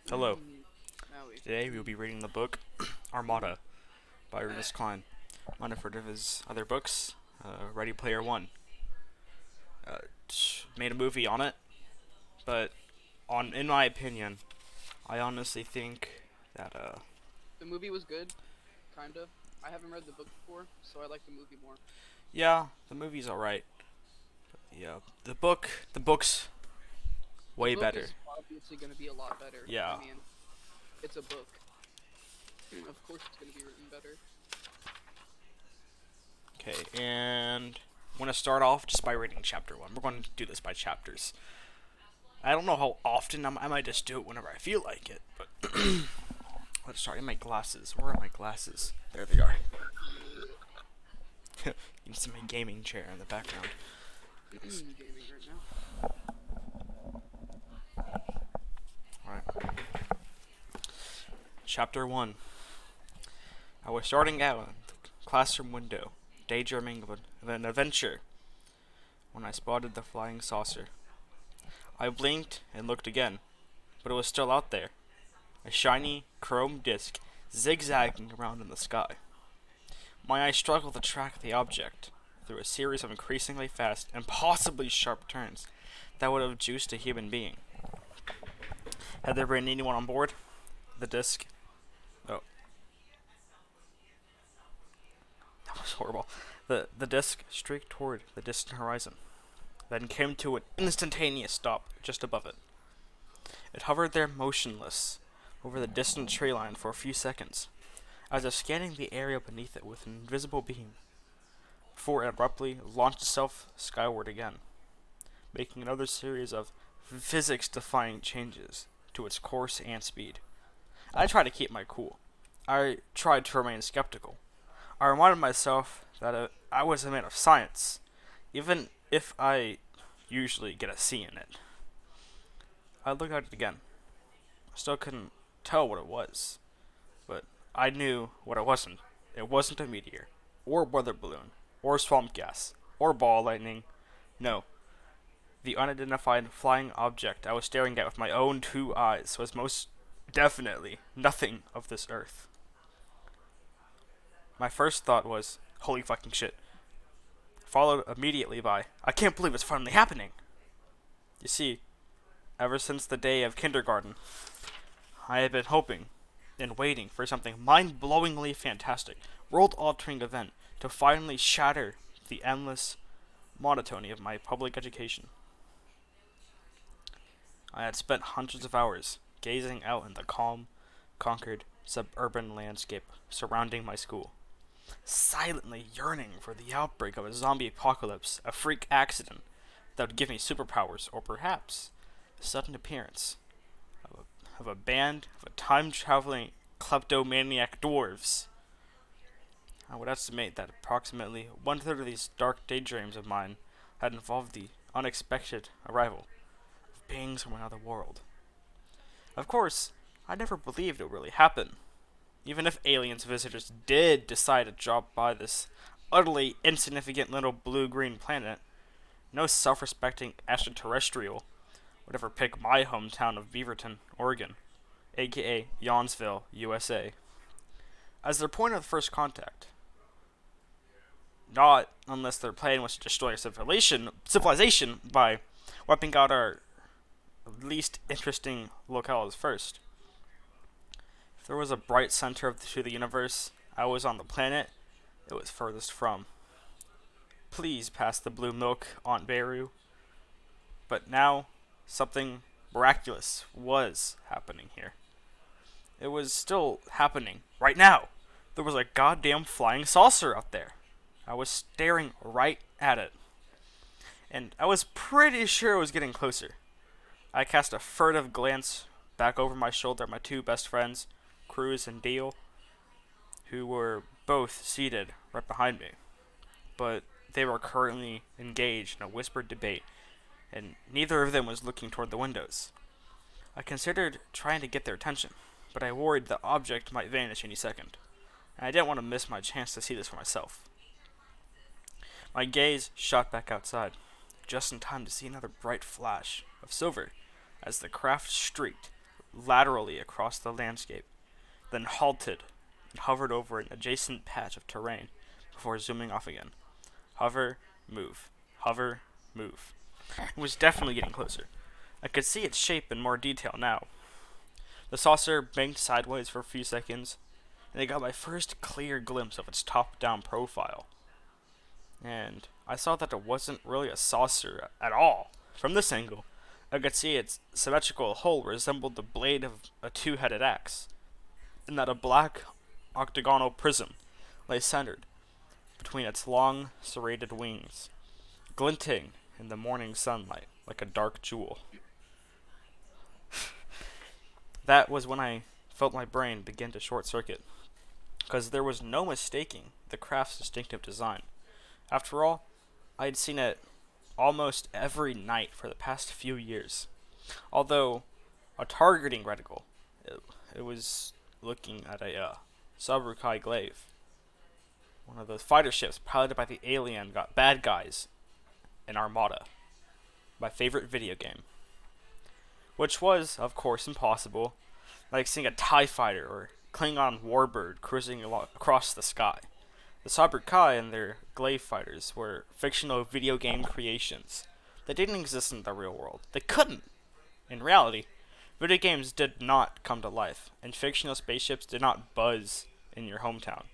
Hello. Maui. Today we will be reading the book Armada by Ernest Cline. One of his other books, Ready Player One. Uh, Made a movie on it, but in my opinion, I honestly think that The movie was good, kinda. I haven't read the book before, so I like the movie more. yeah, the movie's alright. Yeah, the book's The way book better. is obviously going to be a lot better. I Yeah. mean, it's a book. Of course it's going to be written better. Okay, and I'm gonna start off just by reading chapter one. We're going to do this by chapters. I don't know how often I might just do it whenever I feel like it, but let's start. In my glasses. Where are my glasses? There they are. You can see my gaming chair in the background. Gaming right now. Alright. Chapter 1. I was starting out at the classroom window, daydreaming of an adventure, when I spotted the flying saucer. I blinked and looked again, but it was still out there, a shiny, chrome disc zigzagging around in the sky. My eyes struggled to track the object through a series of increasingly fast, impossibly sharp turns that would have juiced a human being. Had there been anyone on board? The disc. Oh, that was horrible. The disc streaked toward the distant horizon, then came to an instantaneous stop just above it. It hovered there motionless over the distant tree line for a few seconds, as if scanning the area beneath it with an invisible beam, before it abruptly launched itself skyward again, making another series of physics-defying changes to its course and speed. I tried to keep my cool. I tried to remain skeptical. I reminded myself that I was a man of science, even if I usually get a C in it. I looked at it again. I still couldn't tell what it was, but I knew what it wasn't. It wasn't a meteor, or weather balloon, or swamp gas, or ball lightning. No, the unidentified flying object I was staring at with my own two eyes was most definitely nothing of this earth. My first thought was, holy fucking shit, followed immediately by, I can't believe it's finally happening. You see, ever since the day of kindergarten, I had been hoping and waiting for something mind blowingly fantastic, world altering event to finally shatter the endless monotony of my public education. I had spent hundreds of hours gazing out in the calm, conquered suburban landscape surrounding my school, silently yearning for the outbreak of a zombie apocalypse, a freak accident that would give me superpowers, or perhaps the sudden appearance of a band of time traveling kleptomaniac dwarves. I would estimate that approximately one third of these dark daydreams of mine had involved the unexpected arrival of beings from another world. Of course, I never believed it would really happen. Even if aliens visitors did decide to drop by this utterly insignificant little blue-green planet, no self-respecting extraterrestrial would ever pick my hometown of Beaverton, Oregon, aka Yawnsville, USA, as their point of first contact. Not unless their plan was to destroy civilization by wiping out our least interesting locales first. If there was a bright center to the universe, I was on the planet it was furthest from. Please pass the blue milk, Aunt Beru. But now, something miraculous was happening here. It was still happening right now. There was a goddamn flying saucer out there. I was staring right at it, and I was pretty sure it was getting closer. I cast a furtive glance back over my shoulder at my two best friends, Cruz and Deal, who were both seated right behind me, but they were currently engaged in a whispered debate, and neither of them was looking toward the windows. I considered trying to get their attention, but I worried the object might vanish any second, and I didn't want to miss my chance to see this for myself. My gaze shot back outside, just in time to see another bright flash of silver as the craft streaked laterally across the landscape, then halted and hovered over an adjacent patch of terrain before zooming off again. Hover, move. Hover, move. It was definitely getting closer. I could see its shape in more detail now. The saucer banked sideways for a few seconds, and I got my first clear glimpse of its top down profile. And I saw that it wasn't really a saucer at all. From this angle, I could see its symmetrical hull resembled the blade of a two headed axe, and that a black octagonal prism lay centered between its long, serrated wings, glinting in the morning sunlight like a dark jewel. That was when I felt my brain begin to short circuit, because there was no mistaking the craft's distinctive design. After all, I had seen it almost every night for the past few years. Although a targeting reticle, it was looking at a Sabrukai glaive, one of those fighter ships piloted by the alien got bad guys in Armada, my favorite video game. Which was, of course, impossible, like seeing a TIE fighter or Klingon warbird cruising across the sky. The Sabrukai and their glaive fighters were fictional video game creations. They didn't exist in the real world. They couldn't. In reality, video games did not come to life, and fictional spaceships did not buzz in your hometown.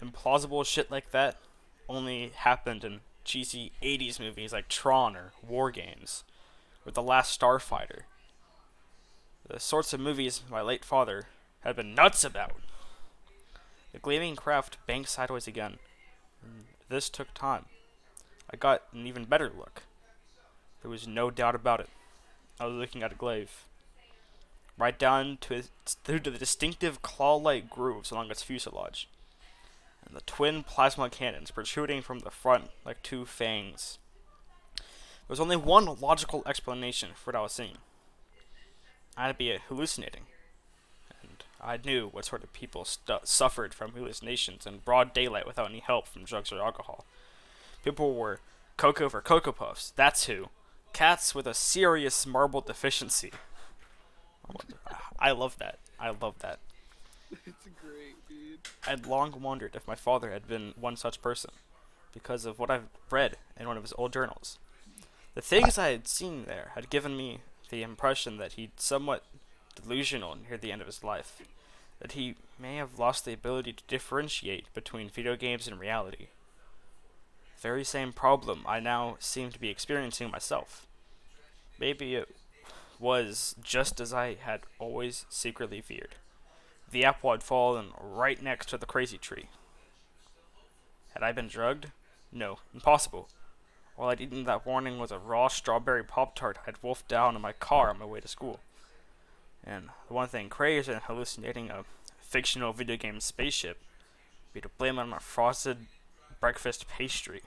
Implausible shit like that only happened in cheesy 80s movies like Tron or War Games, or The Last Starfighter. The sorts of movies my late father had been nuts about. The gleaming craft banked sideways again. This took time. I got an even better look. There was no doubt about it. I was looking at a glaive. Right down through to the distinctive claw-like grooves along its fuselage, and the twin plasma cannons protruding from the front like two fangs. There was only one logical explanation for what I was seeing. I had to be hallucinating, and I knew what sort of people suffered from hallucinations in broad daylight without any help from drugs or alcohol. People were cocoa for Cocoa Puffs, that's who. Cats with a serious marble deficiency. I love that. I love that. It's great, dude. I'd long wondered if my father had been one such person, because of what I've read in one of his old journals. The things I had seen there had given me the impression that he'd somewhat delusional near the end of his life, that he may have lost the ability to differentiate between video games and reality. The very same problem I now seem to be experiencing myself. Maybe it was just as I had always secretly feared. The apple had fallen right next to the crazy tree. Had I been drugged? No, impossible. All I'd eaten that morning was a raw strawberry Pop-Tart I'd wolfed down in my car on my way to school. And the one thing crazier than hallucinating a fictional video game spaceship would be to blame it on a frosted breakfast pastry.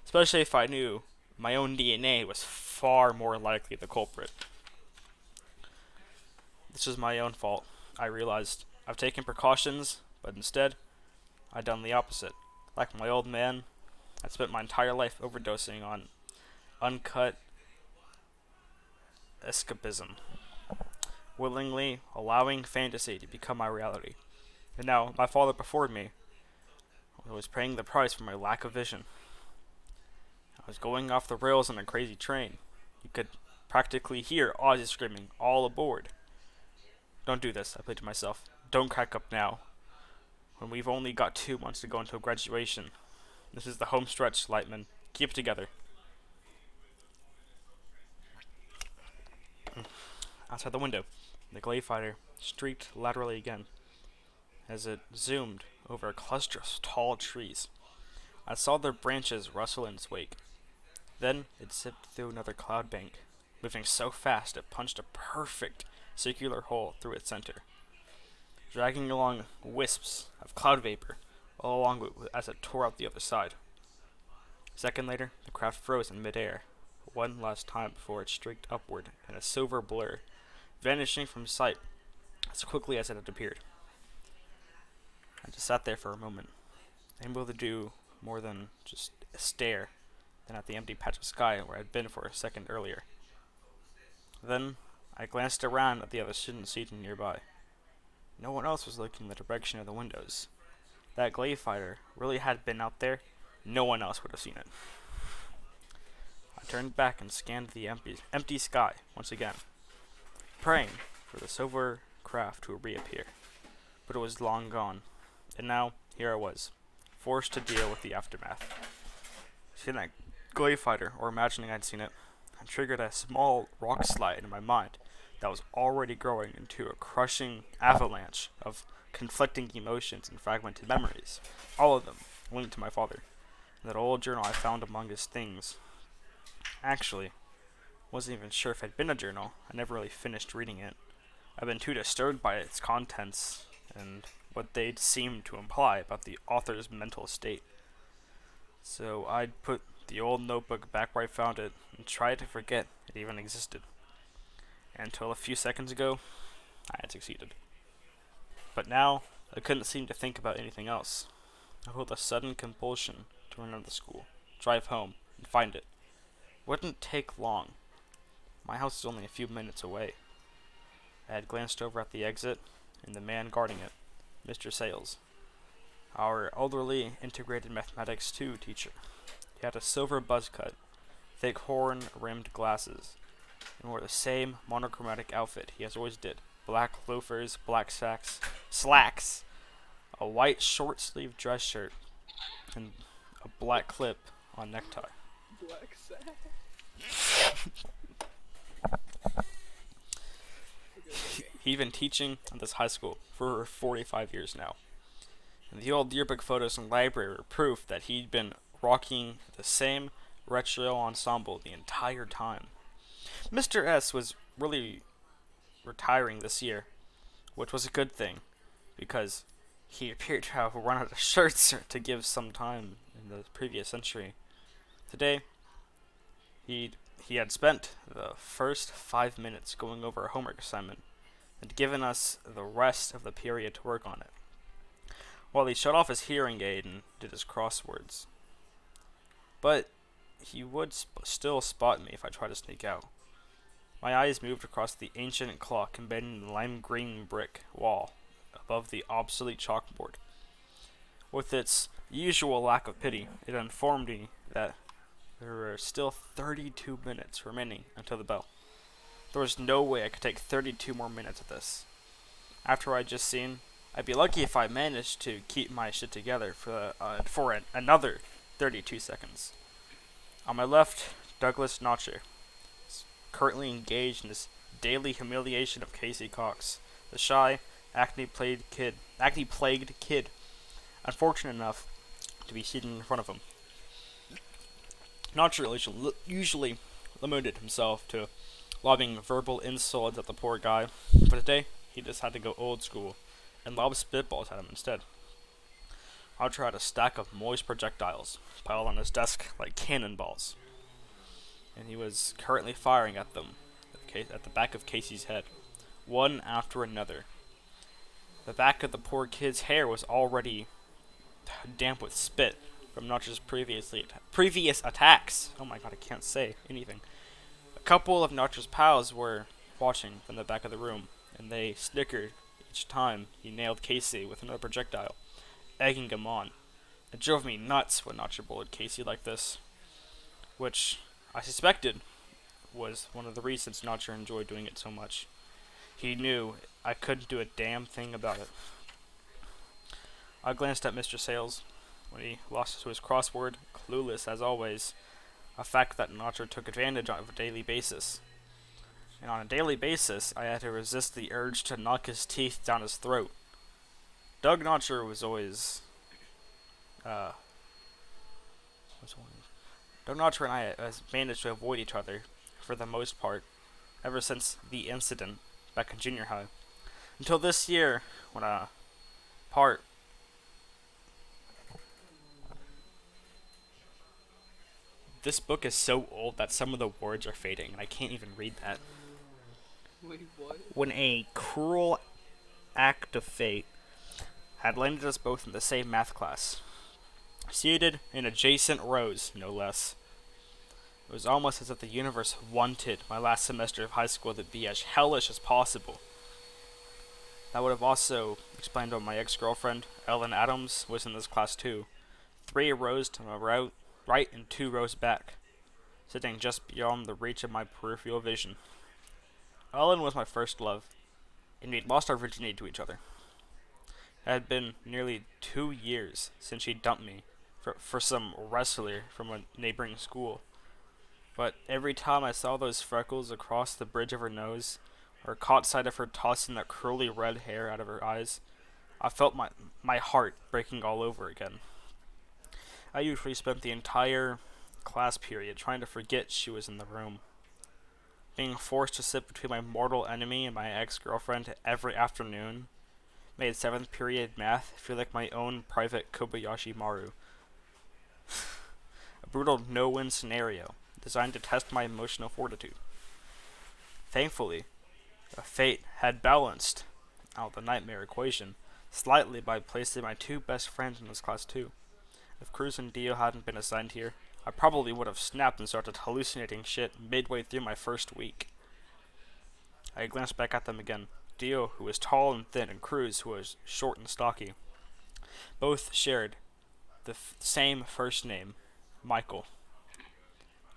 Especially if I knew my own DNA was far more likely the culprit. This was my own fault. I realized I've taken precautions, but instead, I'd done the opposite. Like my old man, I'd spent my entire life overdosing on uncut escapism, willingly allowing fantasy to become my reality. And now, my father before me was paying the price for my lack of vision. I was going off the rails on a crazy train. You could practically hear Ozzy screaming, "All aboard!" Don't do this, I plead to myself. Don't crack up now, when we've only got 2 months to go until graduation. This is the home stretch, Lightman. Keep it together. Outside the window, the glaive fighter streaked laterally again as it zoomed over a cluster of tall trees. I saw their branches rustle in its wake. Then it zipped through another cloud bank, moving so fast it punched a perfect circular hole through its center, dragging along wisps of cloud vapor all along as it tore out the other side. A second later, the craft froze in midair, one last time before it streaked upward in a silver blur, vanishing from sight as quickly as it had appeared. I just sat there for a moment, unable to do more than just stare then at the empty patch of sky where I'd been for a second earlier. Then I glanced around at the other students seated nearby. No one else was looking in the direction of the windows. That glade fighter really had been out there, no one else would have seen it. I turned back and scanned the empty sky once again, praying for the silver craft to reappear. But it was long gone, and now here I was, forced to deal with the aftermath. Seeing that glade fighter, or imagining I'd seen it, I triggered a small rock slide in my mind that was already growing into a crushing avalanche of conflicting emotions and fragmented memories, all of them linked to my father. That old journal I found among his things. Actually, wasn't even sure if it had been a journal. I never really finished reading it. I've been too disturbed by its contents and what they'd seemed to imply about the author's mental state. So I'd put the old notebook back where I found it and tried to forget it even existed. Until a few seconds ago, I had succeeded. But now, I couldn't seem to think about anything else. I felt a sudden compulsion to run out of the school, drive home, and find it. Wouldn't take long. My house is only a few minutes away. I had glanced over at the exit, and the man guarding it, Mr. Sales, our elderly integrated mathematics 2 teacher. He had a silver buzz cut, thick horn-rimmed glasses, and wore the same monochromatic outfit he as always did. Black loafers, black slacks, a white short-sleeved dress shirt, and a black clip-on necktie. Black sack. He's been teaching at this high school for over 45 years now. And the old yearbook photos in the library were proof that he'd been rocking the same retro ensemble the entire time. Mr. S was really retiring this year, which was a good thing, because he appeared to have run out of shirts to give some time in the previous century. Today, he had spent the first 5 minutes going over a homework assignment and given us the rest of the period to work on it, while he shut off his hearing aid and did his crosswords. But he would still spot me if I tried to sneak out. My eyes moved across the ancient clock embedded in the lime green brick wall above the obsolete chalkboard. With its usual lack of pity, it informed me that there were still 32 minutes remaining until the bell. There was no way I could take 32 more minutes of this. After what I'd just seen, I'd be lucky if I managed to keep my shit together for another 32 seconds. On my left, Douglas Notcher, currently engaged in this daily humiliation of Casey Cox, the shy, acne-plagued kid, unfortunate enough to be seated in front of him. Notcher usually limited himself to lobbing verbal insults at the poor guy, but today he just had to go old school and lob spitballs at him instead. Notcher had a stack of moist projectiles piled on his desk like cannonballs, and he was currently firing at them at the back of Casey's head, one after another. The back of the poor kid's hair was already damp with spit from Notcher's previous attacks. Oh my god, I can't say anything. A couple of Notcher's pals were watching from the back of the room, and they snickered each time he nailed Casey with another projectile, egging him on. It drove me nuts when Notcher bullied Casey like this, which I suspected was one of the reasons Notcher enjoyed doing it so much. He knew I couldn't do a damn thing about it. I glanced at Mr. Sales when he lost to his crossword, clueless as always, a fact that Notcher took advantage of on a daily basis. And on a daily basis, I had to resist the urge to knock his teeth down his throat. Doug Notcher was always, Doug Notcher and I has managed to avoid each other for the most part, ever since the incident back in junior high. Until this year, when this book is so old that some of the words are fading, and I can't even read that. Wait, what? When a cruel act of fate had landed us both in the same math class, seated in adjacent rows, no less. It was almost as if the universe wanted my last semester of high school to be as hellish as possible. That would have also explained why my ex-girlfriend, Ellen Adams, was in this class too. 3 rows to my right and 2 rows back, sitting just beyond the reach of my peripheral vision. Ellen was my first love, and we'd lost our virginity to each other. It had been nearly 2 years since she dumped me for some wrestler from a neighboring school. But every time I saw those freckles across the bridge of her nose, or caught sight of her tossing that curly red hair out of her eyes, I felt my heart breaking all over again. I usually spent the entire class period trying to forget she was in the room. Being forced to sit between my mortal enemy and my ex-girlfriend every afternoon made 7th period math feel like my own private Kobayashi Maru. A brutal no-win scenario designed to test my emotional fortitude. Thankfully, fate had balanced out the nightmare equation slightly by placing my 2 best friends in this class too. If Cruz and Dio hadn't been assigned here, I probably would have snapped and started hallucinating shit midway through my first week. I glanced back at them again. Dio, who was tall and thin, and Cruz, who was short and stocky. Both shared the same first name, Michael.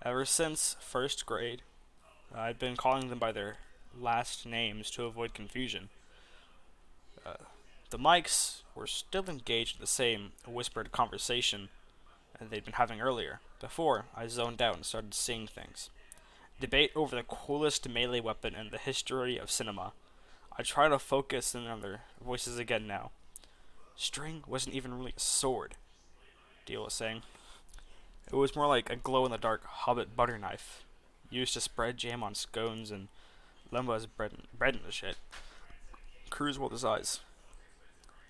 Ever since first grade, I'd been calling them by their last names to avoid confusion. The mics were still engaged in the same whispered conversation they'd been having earlier, before I zoned out and started seeing things. Debate over the coolest melee weapon in the history of cinema. I try to focus in on their voices again now. String wasn't even really a sword, Deal was saying. It was more like a glow-in-the-dark hobbit butter knife, used to spread jam on scones and Lemba's bread and the shit. Cruz rolled his eyes.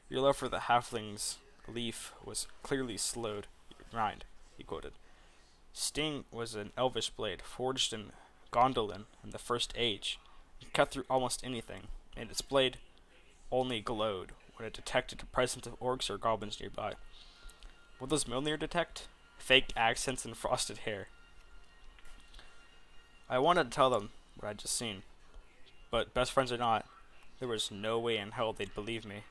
Your love for the halfling's leaf was clearly slowed. Grind, he quoted. Sting was an elvish blade, forged in Gondolin in the First Age. It cut through almost anything, and its blade only glowed when it detected the presence of orcs or goblins nearby. What does Mjolnir detect? Fake accents and frosted hair. I wanted to tell them what I'd just seen, but best friends or not, there was no way in hell they'd believe me.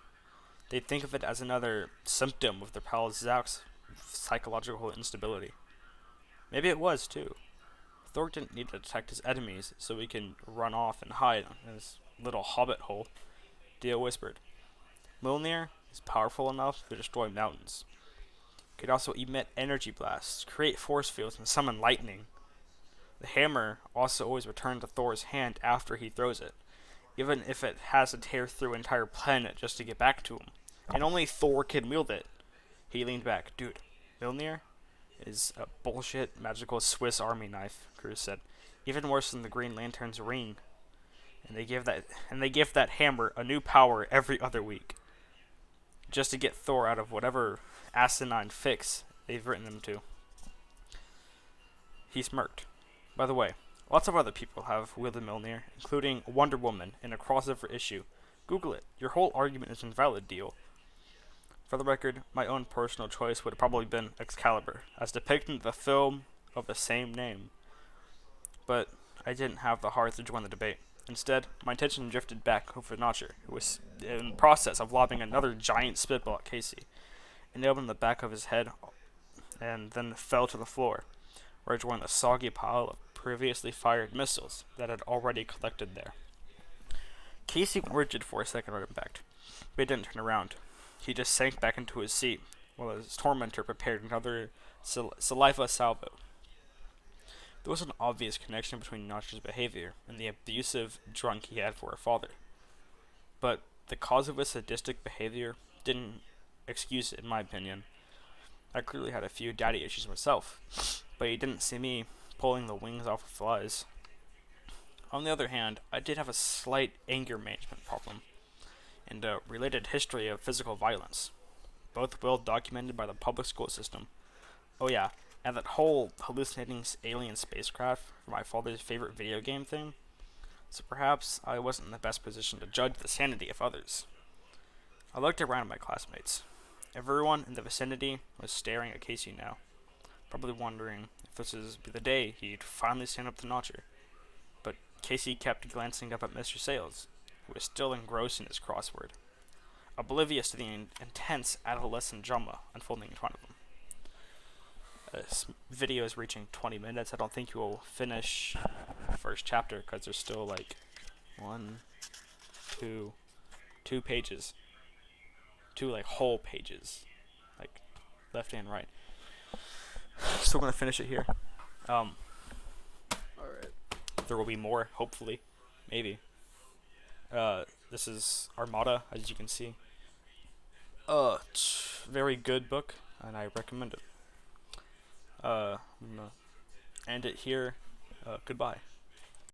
They'd think of it as another symptom of their pal Zach's psychological instability. Maybe it was, too. Thor didn't need to detect his enemies so he can run off and hide in his little hobbit hole, Dio whispered. Mjolnir is powerful enough to destroy mountains. It could also emit energy blasts, create force fields, and summon lightning. The hammer also always returned to Thor's hand after he throws it, even if it has to tear through an entire planet just to get back to him. And only Thor can wield it. He leaned back. Dude, Mjolnir is a bullshit magical Swiss Army knife, Cruz said. Even worse than the Green Lantern's ring. And they give that hammer a new power every other week. Just to get Thor out of whatever asinine fix they've written him to. He smirked. By the way, lots of other people have wielded Mjolnir, including Wonder Woman in a crossover issue. Google it. Your whole argument is invalid, Deal. For the record, my own personal choice would have probably been Excalibur, as depicted in the film of the same name. But I didn't have the heart to join the debate. Instead, my attention drifted back over Notcher, who was in the process of lobbing another giant spitball at Casey. It nailed him in the back of his head and then fell to the floor, where it joined a soggy pile of previously fired missiles that had already collected there. Casey went rigid for a second on impact, but he didn't turn around. He just sank back into his seat while his tormentor prepared another saliva salvo. There was an obvious connection between Notch's behavior and the abusive drunk he had for her father. But the cause of his sadistic behavior didn't excuse it, in my opinion. I clearly had a few daddy issues myself, but he didn't see me pulling the wings off of flies. On the other hand, I did have a slight anger management problem, and a related history of physical violence, both well documented by the public school system. Oh yeah, and that whole hallucinating alien spacecraft for my father's favorite video game thing, so perhaps I wasn't in the best position to judge the sanity of others. I looked around at my classmates. Everyone in the vicinity was staring at Casey now. probably wondering if this is be the day he'd finally stand up to Notcher. But Casey kept glancing up at Mr. Sales, who was still engrossed in his crossword, oblivious to the intense adolescent drama unfolding in front of him. This video is reaching 20 minutes. I don't think you will finish the first chapter because there's still like one, two pages, two like whole pages, like left and right. Still gonna finish it here. All right. There will be more, hopefully, maybe. This is Armada, as you can see. Very good book, and I recommend it. I'm gonna end it here. Goodbye.